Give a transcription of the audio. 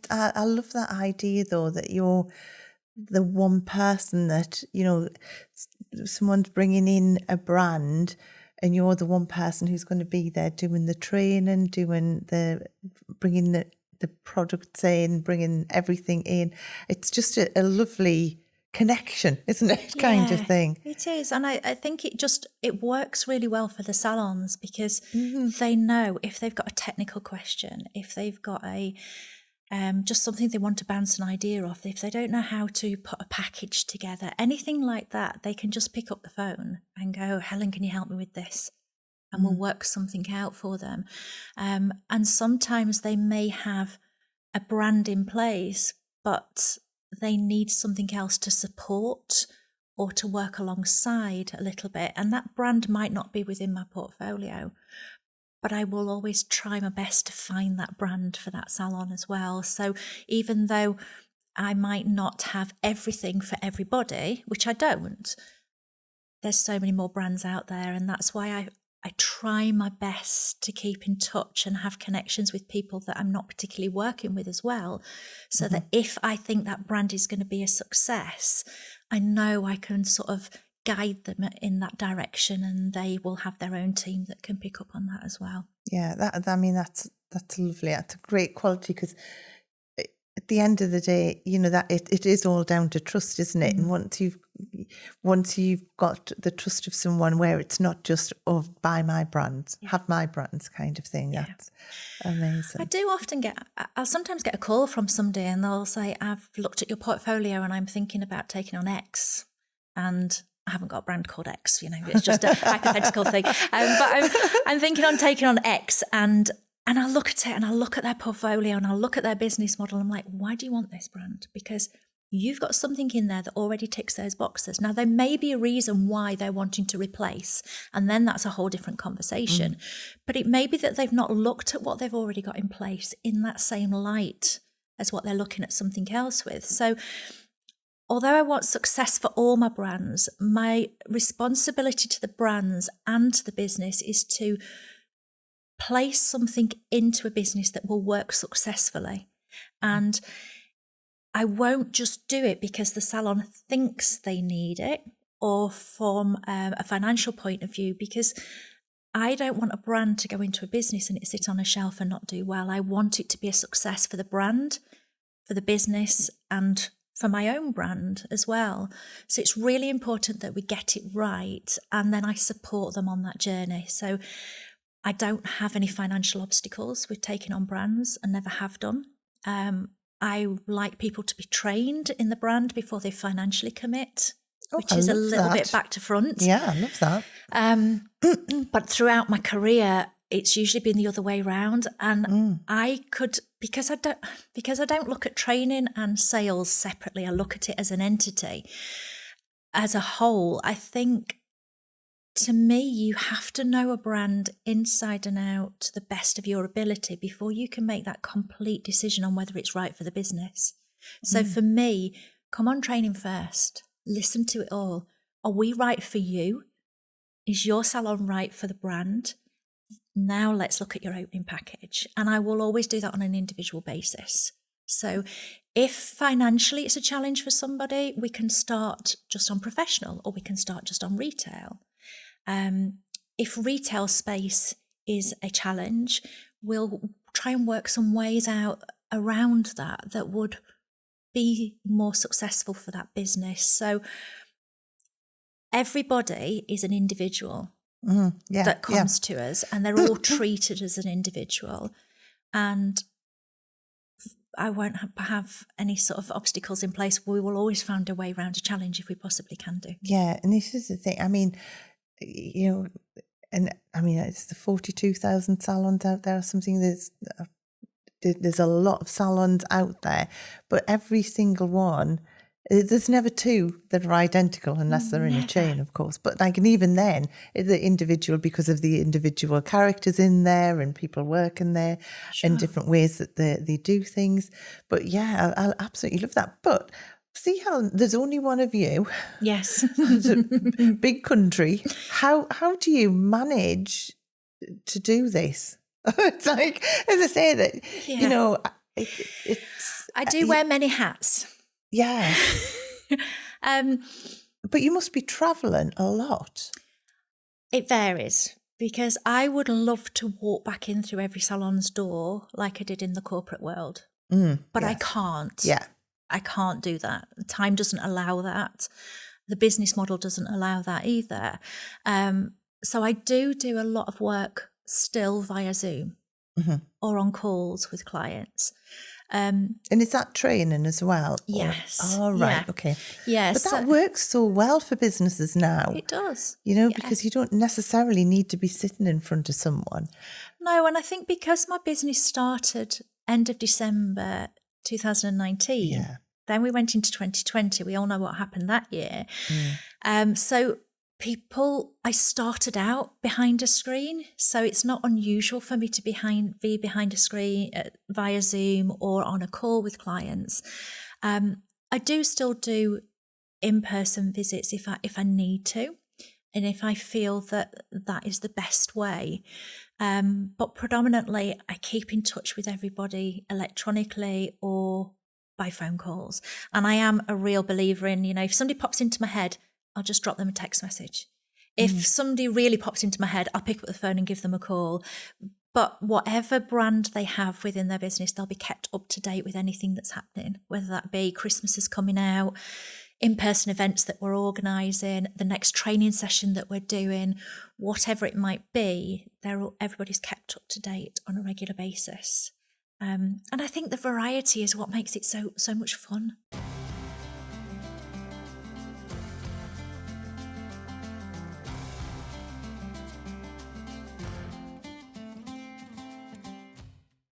I love that idea though, that you're the one person that, someone's bringing in a brand and you're the one person who's going to be there doing the training, bringing the products in, bringing everything in. It's just a lovely connection, isn't it? Kind of thing. It is. And I think it works really well for the salons because they know if they've got a technical question, if they've got just something they want to bounce an idea off, if they don't know how to put a package together, anything like that, they can just pick up the phone and go, Helen, can you help me with this? And we'll work something out for them. And sometimes they may have a brand in place, but they need something else to support or to work alongside a little bit. And that brand might not be within my portfolio, but I will always try my best to find that brand for that salon as well. So even though I might not have everything for everybody, which I don't, there's so many more brands out there. And that's why I try my best to keep in touch and have connections with people that I'm not particularly working with as well. So that if I think that brand is going to be a success, I know I can sort of guide them in that direction, and they will have their own team that can pick up on that as well. Yeah, that's lovely. That's a great quality, because at the end of the day, that it is all down to trust, isn't it? And once you've got the trust of someone where it's not just, buy my brands, have my brands kind of thing. That's amazing. I'll sometimes get a call from somebody and they'll say, I've looked at your portfolio and I'm thinking about taking on X, and I haven't got a brand called X, it's just a hypothetical thing. But I'm thinking on taking on X, and I look at it and I look at their portfolio and I look at their business model. I'm like, why do you want this brand? Because you've got something in there that already ticks those boxes. Now, there may be a reason why they're wanting to replace, and then that's a whole different conversation. But it may be that they've not looked at what they've already got in place in that same light as what they're looking at something else with. So although I want success for all my brands, my responsibility to the brands and to the business is to place something into a business that will work successfully. And I won't just do it because the salon thinks they need it, or from a financial point of view, because I don't want a brand to go into a business and it sit on a shelf and not do well. I want it to be a success for the brand, for the business, and for my own brand as well. So it's really important that we get it right, and then I support them on that journey. So I don't have any financial obstacles with taking on brands, and never have done. I like people to be trained in the brand before they financially commit, which is a little bit back to front. Yeah, I love that. But throughout my career, it's usually been the other way around. And I could, because I don't look at training and sales separately, I look at it as an entity. As a whole, I think, to me, you have to know a brand inside and out to the best of your ability before you can make that complete decision on whether it's right for the business. So for me, come on training first, listen to it all. Are we right for you? Is your salon right for the brand? Now let's look at your opening package. And I will always do that on an individual basis. So if financially it's a challenge for somebody, we can start just on professional, or we can start just on retail. If retail space is a challenge, we'll try and work some ways out around that would be more successful for that business. So everybody is an individual that comes to us, and they're all treated as an individual. And I won't have any sort of obstacles in place. We will always find a way around a challenge if we possibly can do. Yeah, and this is the thing. I mean, it's the 42,000 salons out there or something. There's a lot of salons out there, but every single one, there's never two that are identical unless they're in a chain, of course. But and even then, the individual, because of the individual characters in there and people working there in different ways that they do things. But yeah, I absolutely love that. But see, Helen, there's only one of you. Yes. It's a big country. How do you manage to do this? It's like, as I say, that, It's I do wear many hats. yeah. But you must be travelling a lot. It varies, because I would love to walk back in through every salon's door like I did in the corporate world, but I Yes. can't. Yeah. I can't do that. The time doesn't allow that. The business model doesn't allow that either. So I do a lot of work still via Zoom or on calls with clients. And is that training as well? Yes. Oh, right. Yeah. Okay. Yes. But that works so well for businesses now. It does. You know, because you don't necessarily need to be sitting in front of someone. No, and I think because my business started end of December 2019, Yeah. then we went into 2020. We all know what happened that year. So I started out behind a screen. So it's not unusual for me to be behind a screen via Zoom or on a call with clients. I do still do in-person visits if I need to, and if I feel that is the best way. But predominantly, I keep in touch with everybody electronically or by phone calls. And I am a real believer in, if somebody pops into my head, I'll just drop them a text message. If somebody really pops into my head, I'll pick up the phone and give them a call. But whatever brand they have within their business, they'll be kept up to date with anything that's happening, whether that be Christmas is coming out, in-person events that we're organising, the next training session that we're doing, whatever it might be, everybody's kept up to date on a regular basis. And I think the variety is what makes it so much fun.